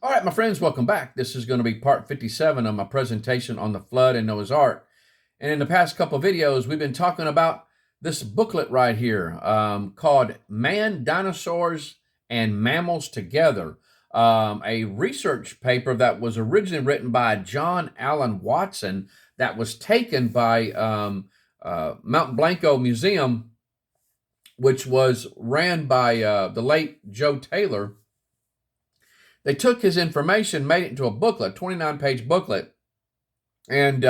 All right, my friends, welcome back. This is going to be part 57 of my presentation on the flood and Noah's Ark. And in the past couple of videos, we've been talking about this booklet right here called Man, Dinosaurs, and Mammals Together, a research paper that was originally written by John Allen Watson that was taken by Mount Blanco Museum, which was ran by the late Joe Taylor. They took his information, made it into a booklet, 29-page booklet, and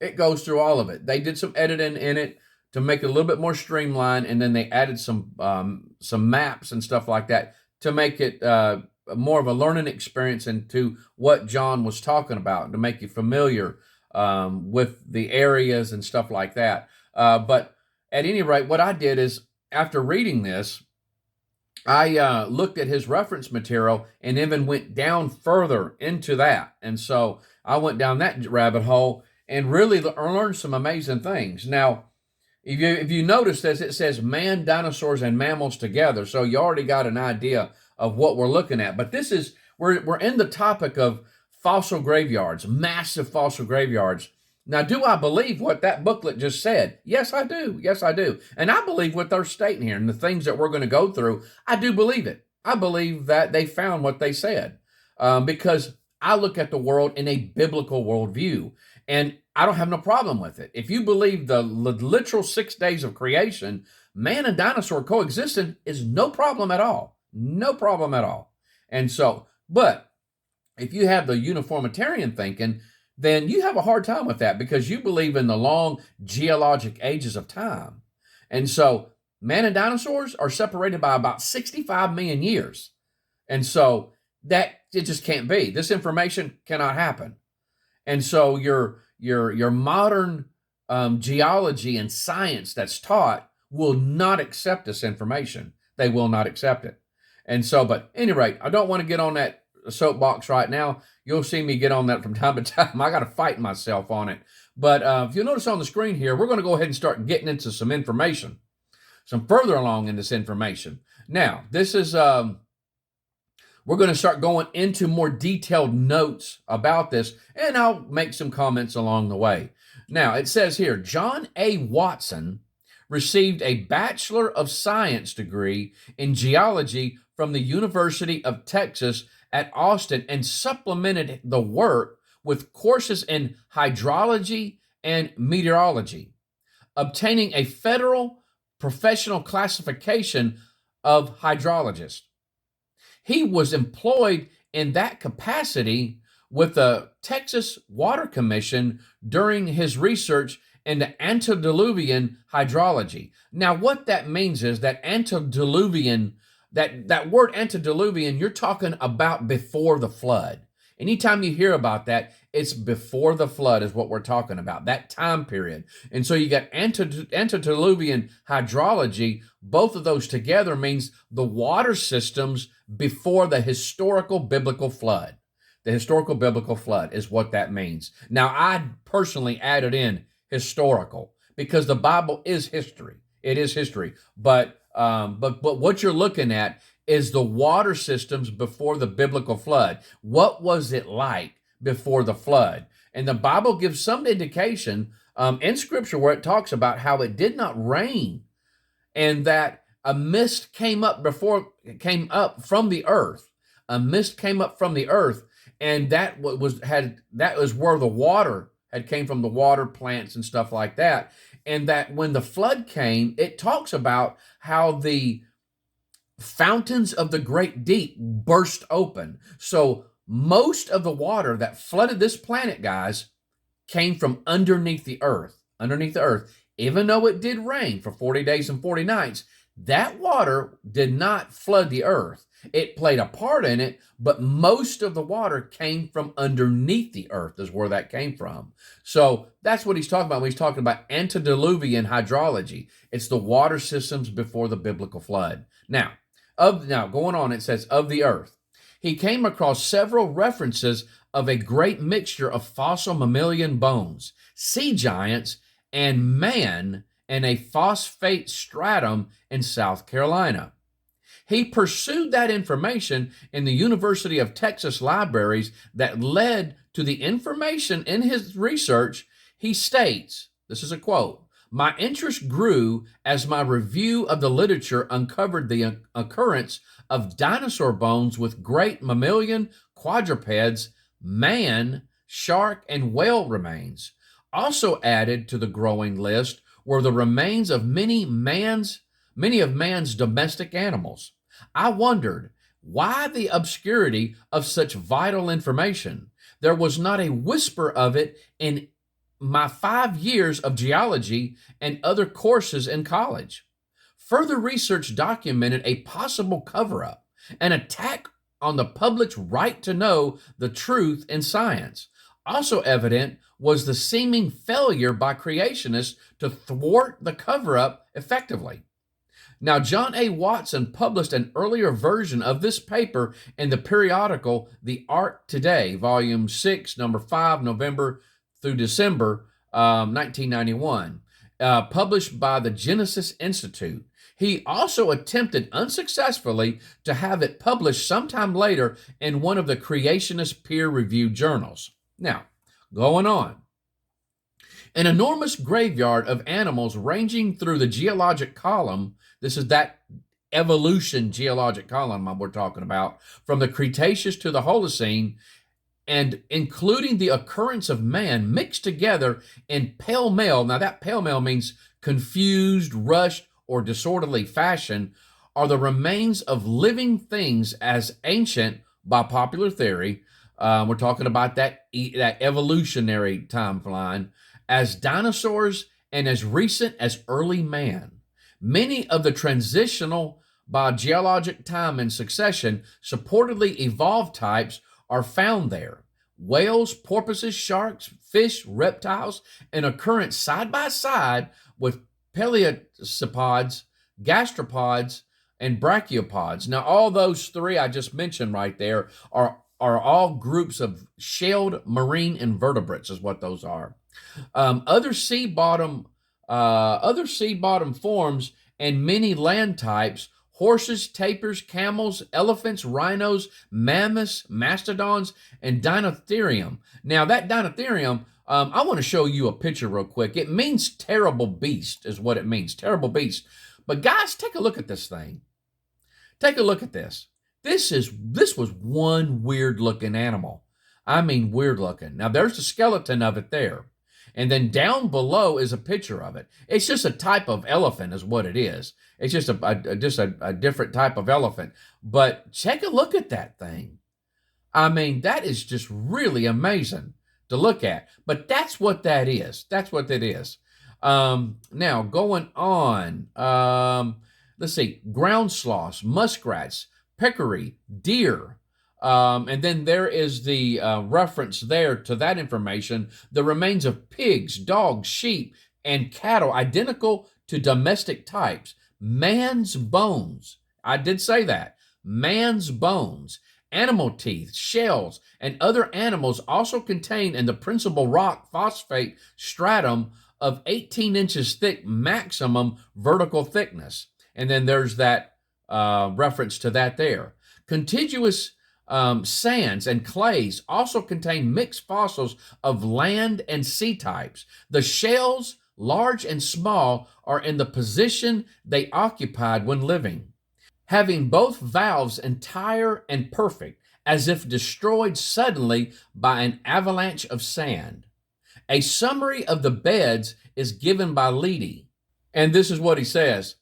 it goes through all of it. They did some editing in it to make it a little bit more streamlined, and then they added some maps and stuff like that to make it more of a learning experience into what John was talking about, to make you familiar with the areas and stuff like that. But at any rate, what I did is, after reading this, I looked at his reference material and even went down further into that. And so I went down that rabbit hole and really learned some amazing things. Now, if you notice this, it says man, dinosaurs, and mammals together. So you already got an idea of what we're looking at. But this is, we're in the topic of fossil graveyards, massive fossil graveyards. Now, do I believe what that booklet just said? Yes, I do. Yes, I do. And I believe what they're stating here and the things that we're going to go through. I do believe it. I believe that they found what they said because I look at the world in a biblical worldview, and I don't have no problem with it. If you believe the literal 6 days of creation, man and dinosaur coexisting is no problem at all. No problem at all. And so, but if you have the uniformitarian thinking, then you have a hard time with that because you believe in the long geologic ages of time. And so man and dinosaurs are separated by about 65 million years. And so that it just can't be. This information cannot happen. And so your modern geology and science that's taught will not accept this information. They will not accept it. And so, but at any rate, I don't want to get on that soapbox right now. You'll see me get on that from time to time. I got to fight myself on it. But if you'll notice on the screen here, we're going to go ahead and start getting into some information, some further along in this information. Now, this is, we're going to start going into more detailed notes about this, and I'll make some comments along the way. Now, it says here, John A. Watson received a Bachelor of Science degree in geology from the University of Texas at Austin and supplemented the work with courses in hydrology and meteorology, obtaining a federal professional classification of hydrologist. He was employed in that capacity with the Texas Water Commission during his research into antediluvian hydrology. Now, what that means is that antediluvian, that word antediluvian, you're talking about before the flood. Anytime you hear about that, it's before the flood is what we're talking about, that time period. And so you got antediluvian hydrology. Both of those together means the water systems before the historical biblical flood. The historical biblical flood is what that means. Now, I personally added in historical because the Bible is history. It is history. But what you're looking at is the water systems before the biblical flood. What was it like before the flood? And the Bible gives some indication in Scripture where it talks about how it did not rain, and that a mist came up from the earth. A mist came up from the earth, and that was where the water had came from, the water plants and stuff like that. And that when the flood came, it talks about how the fountains of the great deep burst open. So most of the water that flooded this planet, guys, came from underneath the earth. Underneath the earth. Even though it did rain for 40 days and 40 nights, that water did not flood the earth. It played a part in it, but most of the water came from underneath the earth is where that came from. So that's what he's talking about when he's talking about antediluvian hydrology. It's the water systems before the biblical flood. Now going on, it says, of the earth. He came across several references of a great mixture of fossil mammalian bones, sea giants, and man in a phosphate stratum in South Carolina. He pursued that information in the University of Texas libraries that led to the information in his research. He states, this is a quote, "My interest grew as my review of the literature uncovered the occurrence of dinosaur bones with great mammalian quadrupeds, man, shark, and whale remains. Also added to the growing list were the remains of many of man's domestic animals. I wondered why the obscurity of such vital information. There was not a whisper of it in my 5 years of geology and other courses in college. Further research documented a possible cover up, an attack on the public's right to know the truth in science. Also evident was the seeming failure by creationists to thwart the cover up effectively. Now, John A. Watson published an earlier version of this paper in the periodical The Art Today, Volume 6, Number 5, November through December 1991, published by the Genesis Institute. He also attempted unsuccessfully to have it published sometime later in one of the creationist peer-reviewed journals. Now, going on. An enormous graveyard of animals ranging through the geologic column, this is that evolution geologic column we're talking about, from the Cretaceous to the Holocene, and including the occurrence of man mixed together in pell-mell. Now that pell-mell means confused, rushed, or disorderly fashion, are the remains of living things as ancient, by popular theory, we're talking about that evolutionary timeline, as dinosaurs and as recent as early man. Many of the transitional by geologic time and succession supportedly evolved types are found there. Whales, porpoises, sharks, fish, reptiles, and occurrence side by side with paleopods, gastropods, and brachiopods. Now, all those three I just mentioned right there are all groups of shelled marine invertebrates, is what those are. Other sea bottom forms and many land types: horses, tapirs, camels, elephants, rhinos, mammoths, mastodons, and Dinotherium. Now that Dinotherium, I want to show you a picture real quick. It means terrible beast is what it means, terrible beast. But guys, take a look at this thing. Take a look at this. This was one weird looking animal. I mean, weird looking. Now there's the skeleton of it there. And then down below is a picture of it. It's just a type of elephant is what it is. It's just a different type of elephant. But take a look at that thing. I mean, that is just really amazing to look at. But that's what that is. That's what that is. Now, going on. Let's see. Ground sloths, muskrats, peccary, deer. And then there is the reference there to that information. The remains of pigs, dogs, sheep, and cattle identical to domestic types. Man's bones. I did say that. Man's bones. Animal teeth, shells, and other animals also contained in the principal rock phosphate stratum of 18 inches thick maximum vertical thickness. And then there's that reference to that there. Contiguous sands and clays also contain mixed fossils of land and sea types. The shells, large and small, are in the position they occupied when living, having both valves entire and perfect, as if destroyed suddenly by an avalanche of sand. A summary of the beds is given by Leedy, and this is what he says.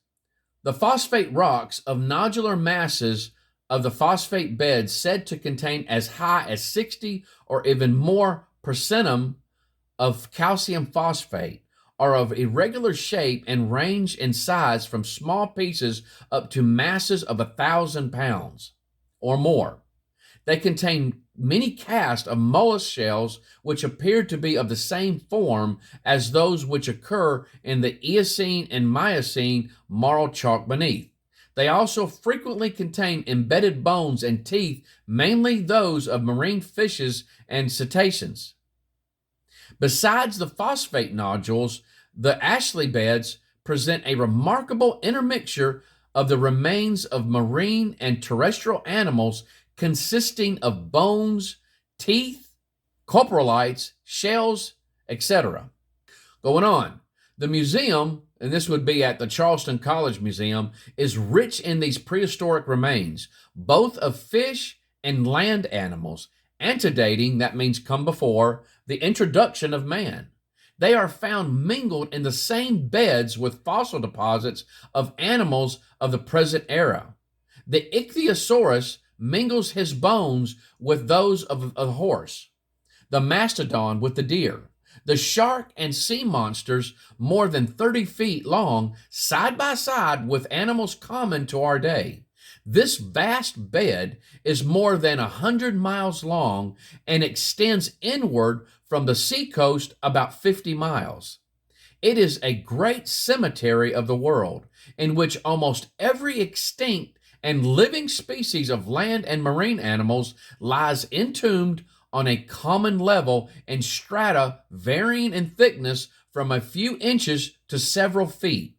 The phosphate rocks of nodular masses of the phosphate beds said to contain as high as 60 or even more percentum of calcium phosphate are of irregular shape and range in size from small pieces up to masses of 1,000 pounds or more. They contain many casts of mollusk shells which appear to be of the same form as those which occur in the Eocene and Miocene marl chalk beneath. They also frequently contain embedded bones and teeth, mainly those of marine fishes and cetaceans. Besides the phosphate nodules, the Ashley beds present a remarkable intermixture of the remains of marine and terrestrial animals consisting of bones, teeth, coprolites, shells, etc. Going on, the museum, and this would be at the Charleston College Museum, is rich in these prehistoric remains, both of fish and land animals, antedating, that means come before, the introduction of man. They are found mingled in the same beds with fossil deposits of animals of the present era. The Ichthyosaurus mingles his bones with those of a horse, the mastodon with the deer, the shark and sea monsters more than 30 feet long, side by side with animals common to our day. This vast bed is more than 100 miles long and extends inward from the seacoast about 50 miles. It is a great cemetery of the world in which almost every extinct and living species of land and marine animals lies entombed on a common level in strata varying in thickness from a few inches to several feet.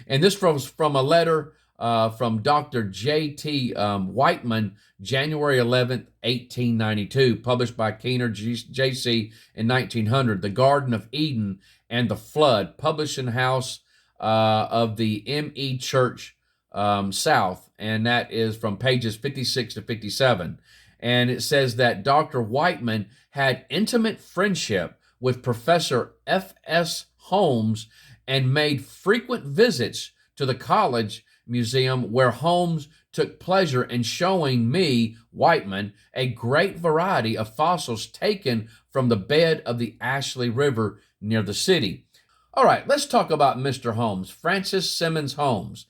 And this was from a letter from Dr. J.T. Whiteman, January 11th, 1892, published by Keener J.C. in 1900. The Garden of Eden and the Flood, publishing house of the M.E. Church South, and that is from pages 56 to 57. And it says that Dr. Whiteman had intimate friendship with Professor F.S. Holmes and made frequent visits to the college museum, where Holmes took pleasure in showing me, Whiteman, a great variety of fossils taken from the bed of the Ashley River near the city. All right, let's talk about Mr. Holmes, Francis Simmons Holmes.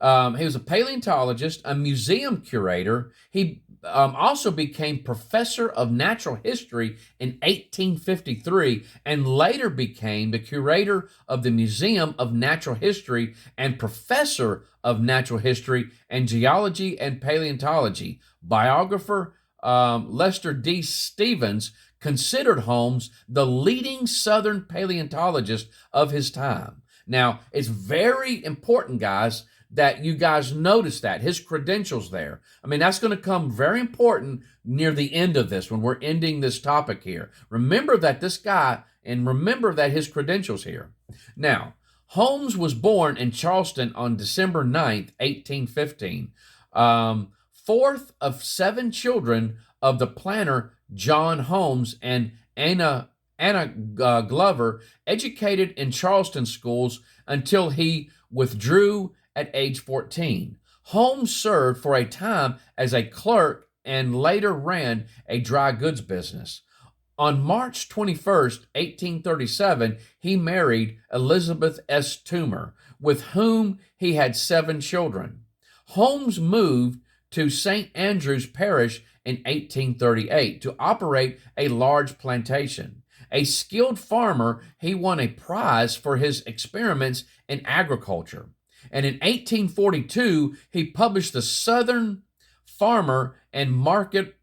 He was a paleontologist, a museum curator. He also became professor of natural history in 1853 and later became the curator of the Museum of Natural History and professor of natural history and geology and paleontology. Biographer Lester D. Stevens considered Holmes the leading Southern paleontologist of his time. Now, it's very important, guys, that you guys notice that, his credentials there. I mean, that's going to come very important near the end of this when we're ending this topic here. Remember that this guy, and remember that his credentials here. Now, Holmes was born in Charleston on December 9th, 1815. Fourth of 7 children of the planter John Holmes and Anna Glover, educated in Charleston schools until he withdrew at age 14. Holmes served for a time as a clerk and later ran a dry goods business. On March 21st, 1837, he married Elizabeth S. Toomer, with whom he had 7 children. Holmes moved to St. Andrew's Parish in 1838 to operate a large plantation. A skilled farmer, he won a prize for his experiments in agriculture. And in 1842, he published The Southern Farmer and Market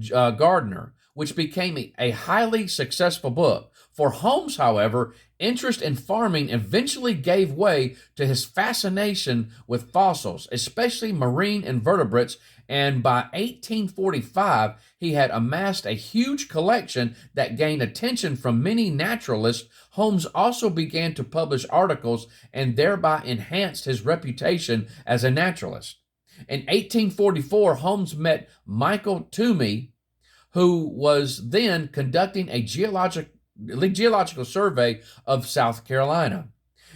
Gardener, which became a highly successful book. For Holmes, however, interest in farming eventually gave way to his fascination with fossils, especially marine invertebrates, and by 1845, he had amassed a huge collection that gained attention from many naturalists. Holmes also began to publish articles and thereby enhanced his reputation as a naturalist. In 1844, Holmes met Michael Toomey, who was then conducting a geological survey of South Carolina,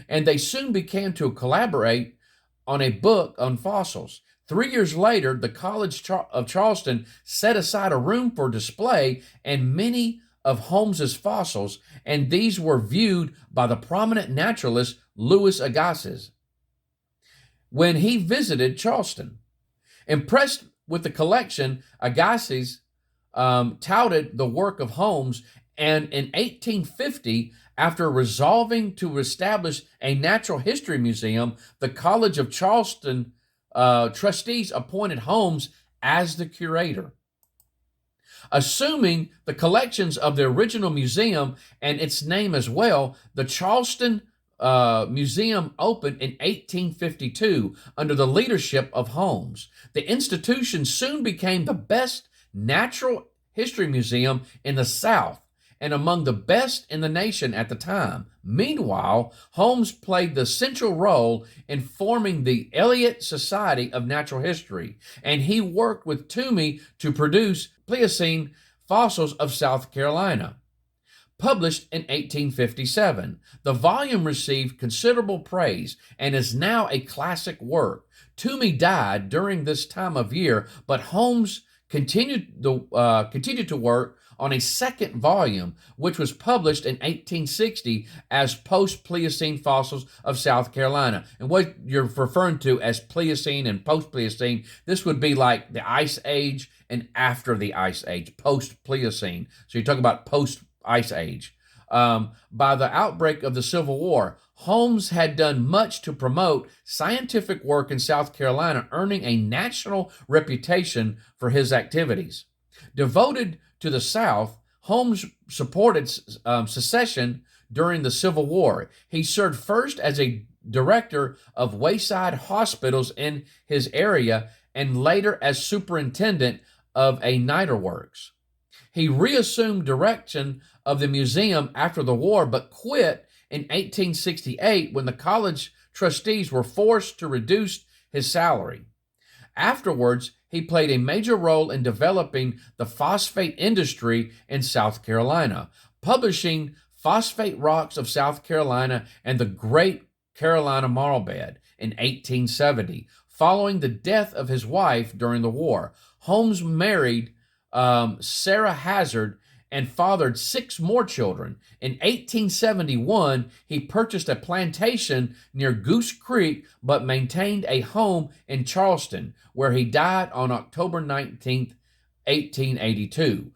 and they soon began to collaborate on a book on fossils. 3 years later, the College of Charleston set aside a room for display and many of Holmes's fossils, and these were viewed by the prominent naturalist Louis Agassiz when he visited Charleston. Impressed with the collection, Agassiz touted the work of Holmes, and in 1850, after resolving to establish a natural history museum, the College of Charleston trustees appointed Holmes as the curator. Assuming the collections of the original museum and its name as well, the Charleston Museum opened in 1852 under the leadership of Holmes. The institution soon became the best natural history museum in the South and among the best in the nation at the time. Meanwhile, Holmes played the central role in forming the Elliott Society of Natural History, and he worked with Toomey to produce Pliocene fossils of South Carolina. Published in 1857, the volume received considerable praise and is now a classic work. Toomey died during this time of year, but Holmes continued to work on a second volume, which was published in 1860 as Post-Pliocene Fossils of South Carolina. And what you're referring to as Pliocene and Post-Pliocene, this would be like the Ice Age and after the Ice Age, Post-Pliocene. So you talk about Post-Ice Age. By the outbreak of the Civil War, Holmes had done much to promote scientific work in South Carolina, earning a national reputation for his activities. Devoted to the South, Holmes supported secession during the Civil War. He served first as a director of wayside hospitals in his area and later as superintendent of a niter works. He reassumed direction of the museum after the war, but quit in 1868 when the college trustees were forced to reduce his salary. Afterwards, he played a major role in developing the phosphate industry in South Carolina, publishing Phosphate Rocks of South Carolina and the Great Carolina Marl Bed in 1870. Following the death of his wife during the war, Holmes married Sarah Hazard and fathered 6 more children. In 1871, he purchased a plantation near Goose Creek, but maintained a home in Charleston, where he died on October 19th, 1882.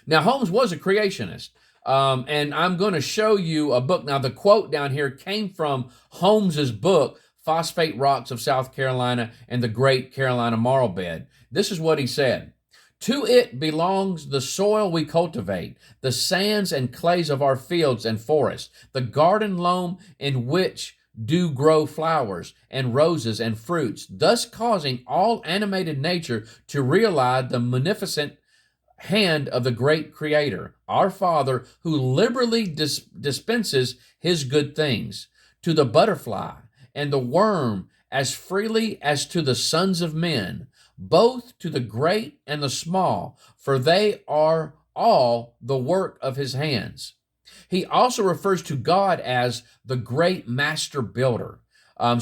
Now, Holmes was a creationist, and I'm going to show you a book. Now, the quote down here came from Holmes's book, Phosphate Rocks of South Carolina and the Great Carolina Marl Bed. This is what he said. To it belongs the soil we cultivate, the sands and clays of our fields and forests, the garden loam in which do grow flowers and roses and fruits, thus causing all animated nature to realize the munificent hand of the great Creator, our Father, who liberally dispenses his good things to the butterfly and the worm as freely as to the sons of men, both to the great and the small, for they are all the work of his hands. He also refers to God as the great master builder. And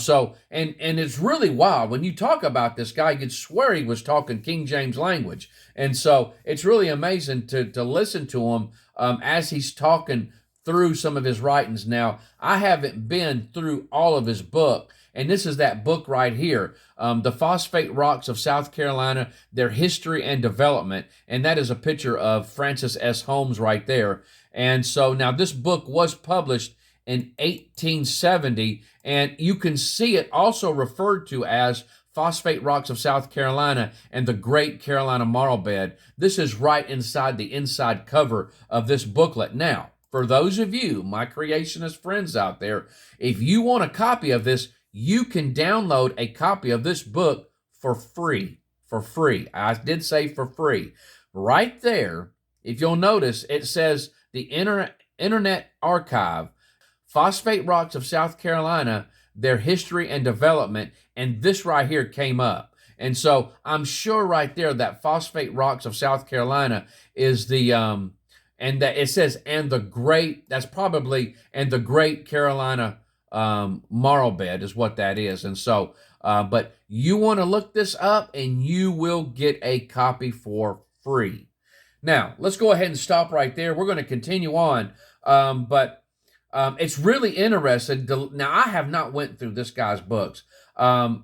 it's really wild. When you talk about this guy, you'd swear he was talking King James language. And so it's really amazing to listen to him as he's talking through some of his writings. Now, I haven't been through all of his book, and this is that book right here, The Phosphate Rocks of South Carolina, Their History and Development. And that is a picture of Francis S. Holmes right there. And so now this book was published in 1870, and you can see it also referred to as Phosphate Rocks of South Carolina and the Great Carolina Marl Bed. This is right inside the inside cover of this booklet. Now, for those of you, my creationist friends out there, if you want a copy of this, you can download a copy of this book for free. For free. I did say for free. Right there, if you'll notice, it says the Internet Archive, Phosphate Rocks of South Carolina, Their History and Development, and this right here came up. And so I'm sure right there that Phosphate Rocks of South Carolina is the, and that it says, and the great, that's probably, and the Great Carolina Marl Bed is what that is. And so, but you want to look this up and you will get a copy for free. Now, let's go ahead and stop right there. We're going to continue on, but it's really interesting. Now, I have not went through this guy's books,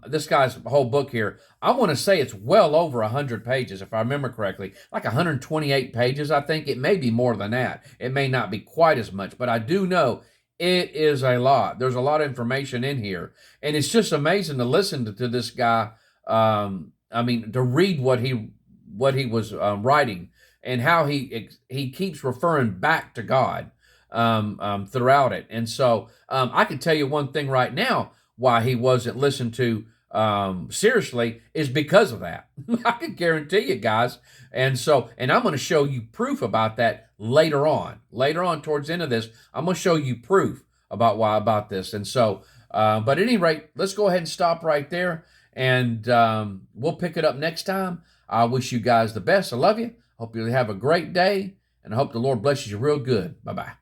this guy's whole book here. I want to say it's well over 100 pages, if I remember correctly, like 128 pages, I think. It may be more than that. It may not be quite as much, but I do know it is a lot. There's a lot of information in here, and it's just amazing to listen to this guy. To read what he was writing and how he keeps referring back to God. throughout it. And so I can tell you one thing right now why he wasn't listened to seriously is because of that. I can guarantee you guys. And so, and I'm going to show you proof about that later on. Later on, towards the end of this, I'm going to show you proof about this. And so, but at any rate, let's go ahead and stop right there, and we'll pick it up next time. I wish you guys the best. I love you. Hope you have a great day, and I hope the Lord blesses you real good. Bye-bye.